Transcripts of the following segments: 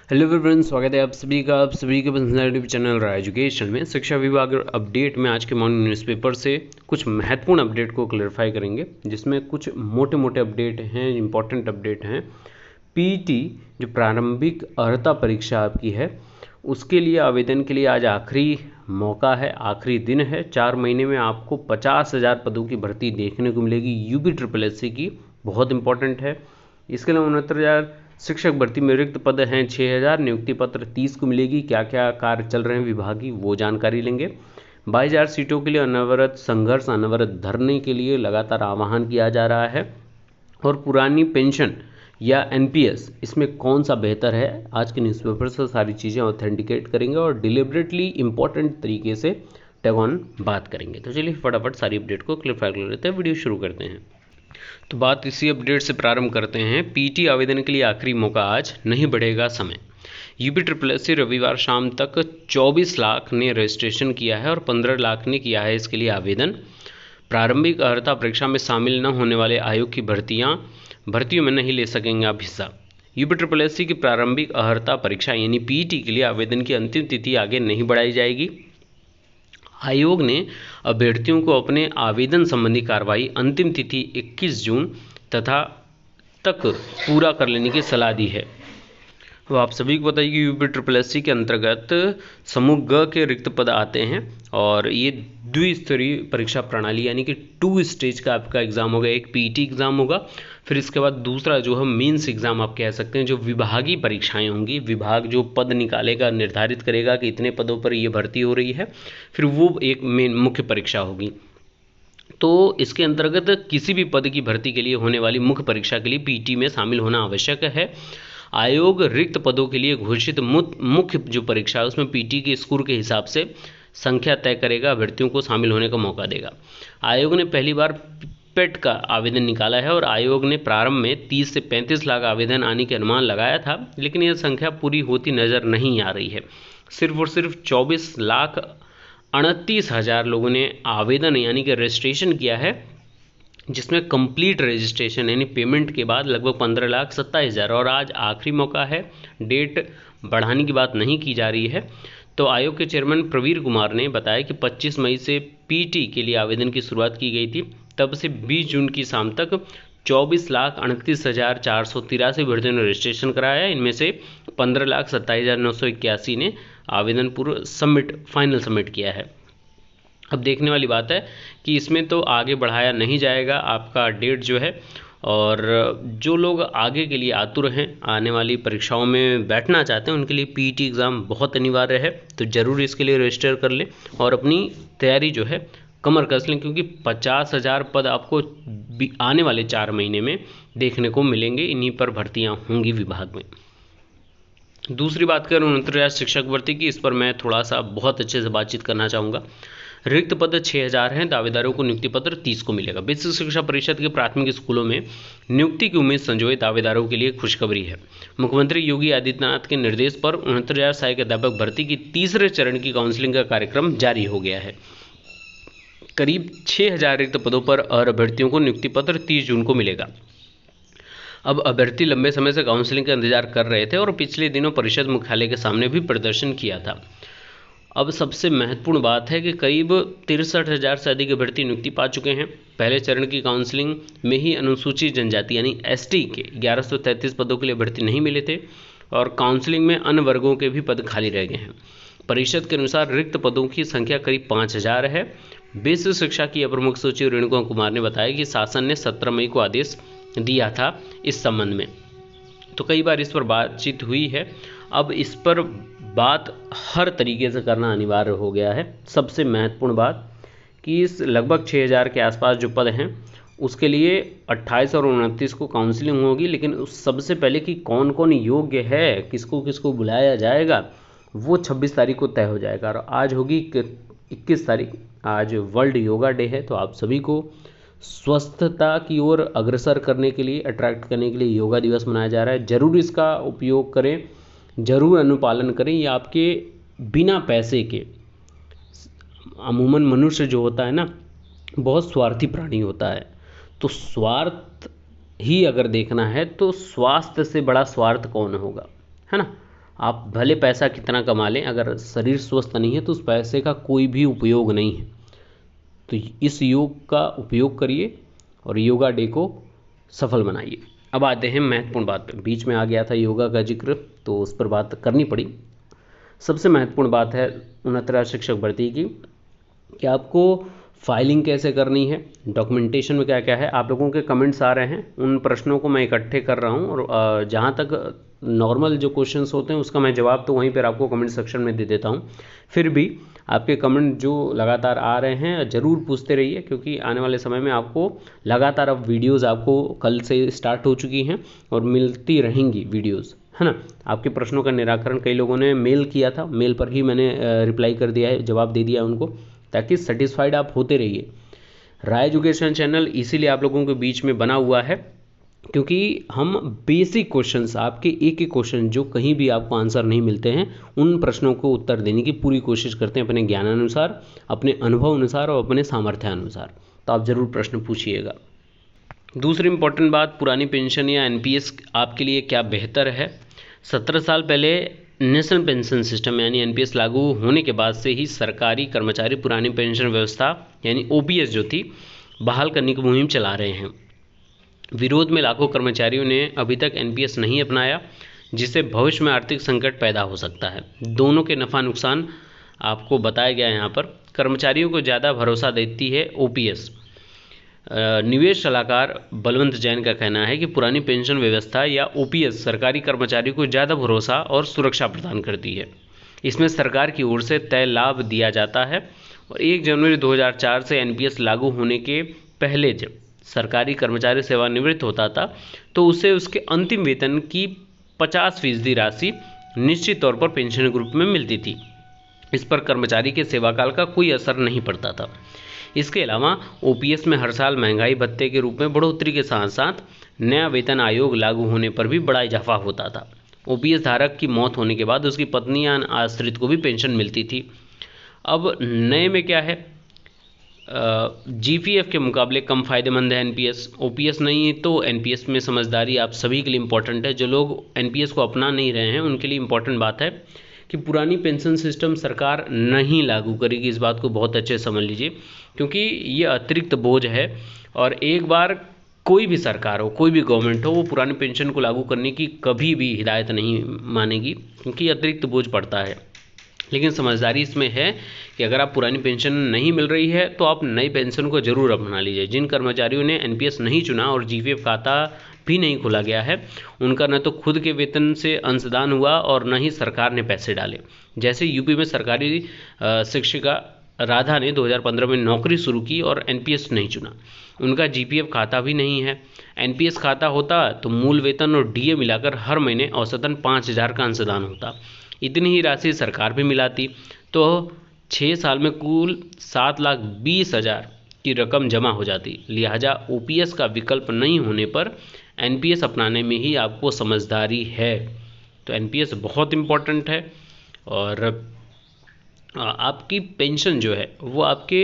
Hello friends, स्वागत है आप सभी के पर्सनैलिटी चैनल राय एजुकेशन में। शिक्षा विभाग अपडेट में आज के मॉर्निंग न्यूज़पेपर से कुछ महत्वपूर्ण अपडेट को क्लैरिफाई करेंगे, जिसमें कुछ मोटे मोटे अपडेट हैं, इंपॉर्टेंट अपडेट हैं। पीईटी जो प्रारंभिक अर्हता परीक्षा आपकी है, उसके लिए आवेदन के लिए आज आखिरी मौका है, आखिरी दिन है। 4 महीने में आपको 50,000 पदों की भर्ती देखने को मिलेगी यूपी SSS की, बहुत इंपॉर्टेंट है। इसके अलावा 69,000 शिक्षक भर्ती में रिक्त पद हैं 6,000, नियुक्ति पत्र 30 को मिलेगी। क्या क्या कार्य चल रहे हैं विभाग की, वो जानकारी लेंगे। 22,000 सीटों के लिए अनवरत संघर्ष, अनवरत धरने के लिए लगातार आह्वान किया जा रहा है। और पुरानी पेंशन या एनपीएस, इसमें कौन सा बेहतर है, आज के न्यूज़पेपर से सारी चीज़ें ऑथेंटिकेट करेंगे और डिलिबरेटली इंपॉर्टेंट तरीके से टैग ऑन बात करेंगे। तो चलिए फटाफट सारी अपडेट को क्लियर कर लेते हैं, वीडियो शुरू करते हैं। तो बात इसी अपडेट से प्रारंभ करते हैं। पीटी आवेदन के लिए आखिरी मौका आज, नहीं बढ़ेगा समय। यूपी SSS से रविवार शाम तक 24 लाख ने रजिस्ट्रेशन किया है और 15 लाख ने किया है इसके लिए आवेदन। प्रारंभिक अर्हता परीक्षा में शामिल न होने वाले आयोग की भर्तियों में नहीं ले सकेंगे आप हिस्सा। यूपी SSS की प्रारंभिक अर्हता परीक्षा यानी पीटी के लिए आवेदन की अंतिम तिथि आगे नहीं बढ़ाई जाएगी। आयोग ने अभ्यर्थियों को अपने आवेदन संबंधी कार्रवाई अंतिम तिथि 21 जून तक पूरा कर लेने की सलाह दी है। तो आप सभी को बताइए कि यूपी SSS के अंतर्गत समूह ग के रिक्त पद आते हैं और ये द्विस्तरीय परीक्षा प्रणाली यानी कि 2 स्टेज का आपका एग्जाम होगा। एक पीटी एग्जाम होगा, फिर इसके बाद दूसरा जो है मेंस एग्जाम आप कह सकते हैं, जो विभागीय परीक्षाएं होंगी। विभाग जो पद निकालेगा, निर्धारित करेगा कि इतने पदों पर ये भर्ती हो रही है, फिर वो एक मेन मुख्य परीक्षा होगी। तो इसके अंतर्गत किसी भी पद की भर्ती के लिए होने वाली मुख्य परीक्षा के लिए पीटी में शामिल होना आवश्यक है। आयोग रिक्त पदों के लिए घोषित मुख्य जो परीक्षा है उसमें पीटी के स्कोर के हिसाब से संख्या तय करेगा, अभ्यर्थियों को शामिल होने का मौका देगा। आयोग ने पहली बार पेट का आवेदन निकाला है और आयोग ने प्रारंभ में 30 से 35 लाख आवेदन आने के अनुमान लगाया था, लेकिन यह संख्या पूरी होती नजर नहीं आ रही है। सिर्फ और सिर्फ 24,38,000 लोगों ने आवेदन यानी कि रजिस्ट्रेशन किया है, जिसमें कंप्लीट रजिस्ट्रेशन यानी पेमेंट के बाद लगभग 15,27,000। और आज आखिरी मौका है, डेट बढ़ाने की बात नहीं की जा रही है। तो आयोग के चेयरमैन प्रवीर कुमार ने बताया कि 25 मई से पीटी के लिए आवेदन की शुरुआत की गई थी, तब से 20 जून की शाम तक 24,38,483 अभ्यर्थियों ने रजिस्ट्रेशन कराया है। इनमें से 15,27,981 ने आवेदन पूर्व फाइनल सबमिट किया है। अब देखने वाली बात है कि इसमें तो आगे बढ़ाया नहीं जाएगा आपका डेट जो है, और जो लोग आगे के लिए आतुर हैं, आने वाली परीक्षाओं में बैठना चाहते हैं, उनके लिए पीटी एग्ज़ाम बहुत अनिवार्य है। तो ज़रूर इसके लिए रजिस्टर कर लें और अपनी तैयारी जो है कमर कस लें, क्योंकि 50,000 पद आपको आने वाले 4 महीने में देखने को मिलेंगे। इन्हीं पर भर्तियाँ होंगी विभाग में। दूसरी बात करें 69,000 शिक्षक भर्ती की, इस पर मैं थोड़ा सा बहुत अच्छे से बातचीत करना चाहूँगा। रिक्त पद 6,000 हैं, दावेदारों को नियुक्ति पत्र 30 को मिलेगा। बेसिक शिक्षा परिषद के प्राथमिक स्कूलों में नियुक्ति की उम्मीद संजोए दावेदारों के लिए खुशखबरी है। मुख्यमंत्री योगी आदित्यनाथ के निर्देश पर 69,000 सहायक अध्यापक भर्ती की तीसरे चरण की काउंसलिंग का कार्यक्रम जारी हो गया है। करीब 6,000 रिक्त पदों पर अभ्यर्थियों को नियुक्ति पत्र 30 जून को मिलेगा। अब अभ्यर्थी लंबे समय से काउंसलिंग का इंतजार कर रहे थे और पिछले दिनों परिषद मुख्यालय के सामने भी प्रदर्शन किया था। अब सबसे महत्वपूर्ण बात है कि करीब 63,000 से अधिक अभ्यर्थी नियुक्ति पा चुके हैं। पहले चरण की काउंसलिंग में ही अनुसूचित जनजाति यानी एसटी के 1133 पदों के लिए भर्ती नहीं मिले थे और काउंसलिंग में अन्य वर्गों के भी पद खाली रह गए हैं। परिषद के अनुसार रिक्त पदों की संख्या करीब 5,000 है। बेसिक शिक्षा की अपर मुख्य सचिव रेणुका कुमार ने बताया कि शासन ने 17 मई को आदेश दिया था इस संबंध में। तो कई बार इस पर बातचीत हुई है, अब इस पर बात हर तरीके से करना अनिवार्य हो गया है। सबसे महत्वपूर्ण बात कि इस लगभग 6,000 के आसपास जो पद हैं उसके लिए 28 और 29 को काउंसलिंग होगी, लेकिन उस सबसे पहले कि कौन कौन योग्य है, किसको किसको बुलाया जाएगा, वो 26 तारीख को तय हो जाएगा। और आज होगी 21 तारीख, आज वर्ल्ड योगा डे है। तो आप सभी को स्वस्थता की ओर अग्रसर करने के लिए, अट्रैक्ट करने के लिए योगा दिवस मनाया जा रहा है। ज़रूर इसका उपयोग करें, ज़रूर अनुपालन करें। ये आपके बिना पैसे के, अमूमन मनुष्य जो होता है ना, बहुत स्वार्थी प्राणी होता है। तो स्वार्थ ही अगर देखना है तो स्वास्थ्य से बड़ा स्वार्थ कौन होगा, है ना। आप भले पैसा कितना कमा लें, अगर शरीर स्वस्थ नहीं है तो उस पैसे का कोई भी उपयोग नहीं है। तो इस योग का उपयोग करिए और योगा डे को सफल बनाइए। अब आते हैं महत्वपूर्ण बात पे। बीच में आ गया था योगा का जिक्र, तो उस पर बात करनी पड़ी। सबसे महत्वपूर्ण बात है 69 शिक्षक भर्ती की कि आपको फाइलिंग कैसे करनी है, डॉक्यूमेंटेशन में क्या क्या है। आप लोगों के कमेंट्स आ रहे हैं, उन प्रश्नों को मैं इकट्ठे कर रहा हूं और जहां तक नॉर्मल जो क्वेश्चंस होते हैं उसका मैं जवाब तो वहीं पर आपको कमेंट सेक्शन में दे देता हूं। फिर भी आपके कमेंट जो लगातार आ रहे हैं ज़रूर पूछते रहिए, क्योंकि आने वाले समय में आपको लगातार अब वीडियोज़ आपको कल से स्टार्ट हो चुकी हैं और मिलती रहेंगी वीडियोज़, है ना। आपके प्रश्नों का निराकरण कई लोगों ने मेल किया था, मेल पर ही मैंने रिप्लाई कर दिया है, जवाब दे दिया उनको, ताकि सेटिस्फाइड आप होते रहिए। राय एजुकेशन चैनल इसीलिए आप लोगों के बीच में बना हुआ है क्योंकि हम बेसिक क्वेश्चंस, आपके एक एक क्वेश्चन जो कहीं भी आपको आंसर नहीं मिलते हैं, उन प्रश्नों को उत्तर देने की पूरी कोशिश करते हैं अपने ज्ञानानुसार, अपने अनुभव अनुसार और अपने सामर्थ्य अनुसार। तो आप ज़रूर प्रश्न पूछिएगा। दूसरी इंपॉर्टेंट बात, पुरानी पेंशन या एनपीएस आपके लिए क्या बेहतर है। 17 साल पहले नेशनल पेंशन सिस्टम यानी एनपीएस लागू होने के बाद से ही सरकारी कर्मचारी पुरानी पेंशन व्यवस्था यानी ओपीएस जो थी बहाल करने की मुहिम चला रहे हैं। विरोध में लाखों कर्मचारियों ने अभी तक एनपीएस नहीं अपनाया, जिससे भविष्य में आर्थिक संकट पैदा हो सकता है। दोनों के नफ़ा नुकसान आपको बताया गया है यहाँ पर। कर्मचारियों को ज़्यादा भरोसा देती है ओपीएस। निवेश सलाहकार बलवंत जैन का कहना है कि पुरानी पेंशन व्यवस्था या ओपीएस सरकारी कर्मचारियों को ज़्यादा भरोसा और सुरक्षा प्रदान करती है। इसमें सरकार की ओर से तय लाभ दिया जाता है और 1 जनवरी 2004 से एनपीएस लागू होने के पहले जब सरकारी कर्मचारी सेवानिवृत्त होता था तो उसे उसके अंतिम वेतन की 50% राशि निश्चित तौर पर पेंशन ग्रुप में मिलती थी। इस पर कर्मचारी के सेवाकाल का कोई असर नहीं पड़ता था। इसके अलावा ओपीएस में हर साल महंगाई भत्ते के रूप में बढ़ोतरी के साथ साथ नया वेतन आयोग लागू होने पर भी बड़ा इजाफा होता था। ओपीएस धारक की मौत होने के बाद उसकी पत्नी या आश्रित को भी पेंशन मिलती थी। अब नए में क्या है, जीपीएफ के मुकाबले कम फायदेमंद है एनपीएस। ओपीएस नहीं है तो एनपीएस में समझदारी आप सभी के लिए इम्पोर्टेंट है। जो लोग एनपीएस को अपना नहीं रहे हैं उनके लिए इम्पोर्टेंट बात है कि पुरानी पेंशन सिस्टम सरकार नहीं लागू करेगी। इस बात को बहुत अच्छे से समझ लीजिए, क्योंकि ये अतिरिक्त बोझ है और एक बार कोई भी सरकार हो, कोई भी गवर्नमेंट हो, वो पुरानी पेंशन को लागू करने की कभी भी हिदायत नहीं मानेगी, क्योंकि अतिरिक्त बोझ पड़ता है। लेकिन समझदारी इसमें है कि अगर आप पुरानी पेंशन नहीं मिल रही है तो आप नई पेंशन को ज़रूर अपना लीजिए। जिन कर्मचारियों ने एनपीएस नहीं चुना और जीपीएफ खाता भी नहीं खोला गया है, उनका न तो खुद के वेतन से अंशदान हुआ और न ही सरकार ने पैसे डाले। जैसे यूपी में सरकारी शिक्षिका राधा ने 2015 में नौकरी शुरू की और एनपीएस नहीं चुना, उनका जीपीएफ खाता भी नहीं है। एनपीएस खाता होता तो मूल वेतन और डीए मिलाकर हर महीने औसतन 5000 का अंशदान होता। इतनी ही राशि सरकार भी मिलाती तो 6 साल में कुल 7,20,000 की रकम जमा हो जाती। लिहाजा ओपीएस का विकल्प नहीं होने पर एनपीएस अपनाने में ही आपको समझदारी है। तो एनपीएस बहुत इम्पॉर्टेंट है और आपकी पेंशन जो है वो आपके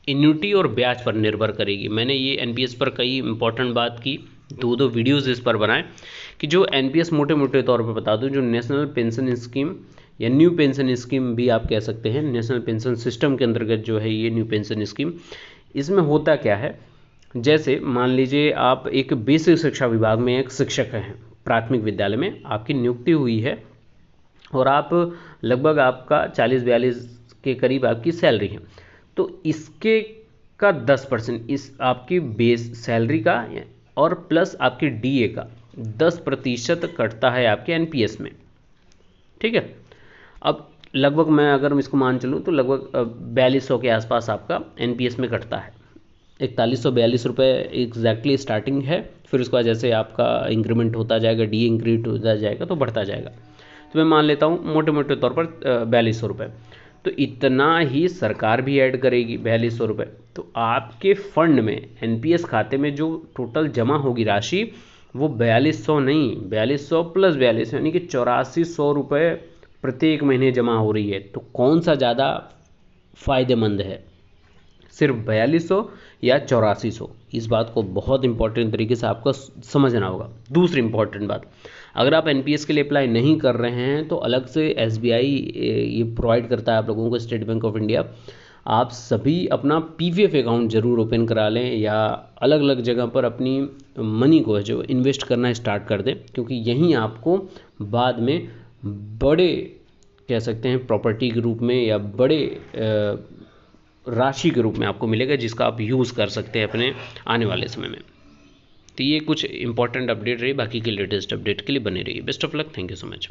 एन्युटी और ब्याज पर निर्भर करेगी। मैंने ये एनपीएस पर कई इम्पॉर्टेंट बात की, 2 वीडियोज़ इस पर बनाए कि जो एनपीएस मोटे मोटे तौर पर बता दूं, जो नेशनल पेंशन स्कीम या न्यू पेंशन स्कीम भी आप कह सकते हैं, नेशनल पेंशन सिस्टम के अंतर्गत जो है ये न्यू पेंशन स्कीम, इसमें होता क्या है। जैसे मान लीजिए आप एक बेसिक शिक्षा विभाग में एक शिक्षक हैं, प्राथमिक विद्यालय में आपकी नियुक्ति हुई है और आप लगभग आपका 40-42 के करीब आपकी सैलरी है, तो इसके का 10% इस आपकी बेस सैलरी का और प्लस आपके डीए का 10% कटता है आपके एनपीएस में। ठीक है, अब लगभग मैं अगर इसको मान चलूँ तो लगभग 4200 के आसपास आपका एनपीएस में कटता है। 4142 रुपये एग्जैक्टली स्टार्टिंग है, फिर उसके बाद जैसे आपका इंक्रीमेंट होता जाएगा, डीए इंक्रीमेंट होता जाएगा तो बढ़ता जाएगा। तो मैं मान लेता हूँ मोटे मोटे तौर पर 4200 रुपये, तो इतना ही सरकार भी ऐड करेगी 4200 रुपये। तो आपके फंड में एनपीएस खाते में जो टोटल जमा होगी राशि वो 4200 नहीं, 4200 प्लस 42 यानी कि 8400 रुपये प्रत्येक महीने जमा हो रही है। तो कौन सा ज़्यादा फायदेमंद है, सिर्फ 4200 या 8400? इस बात को बहुत इंपॉर्टेंट तरीके से आपको समझना होगा। दूसरी इंपॉर्टेंट बात, अगर आप एनपीएस के लिए अप्लाई नहीं कर रहे हैं तो अलग से एसबीआई ये प्रोवाइड करता है आप लोगों को, स्टेट बैंक ऑफ इंडिया। आप सभी अपना पीपीएफ अकाउंट ज़रूर ओपन करा लें या अलग अलग जगह पर अपनी मनी को जो इन्वेस्ट करना स्टार्ट कर दें, क्योंकि यहीं आपको बाद में बड़े कह सकते हैं प्रॉपर्टी के रूप में या बड़े राशि के रूप में आपको मिलेगा, जिसका आप यूज़ कर सकते हैं अपने आने वाले समय में। तो ये कुछ इंपॉर्टेंट अपडेट रही, बाकी के लेटेस्ट अपडेट के लिए बने रहिए। Best of luck, thank you so much.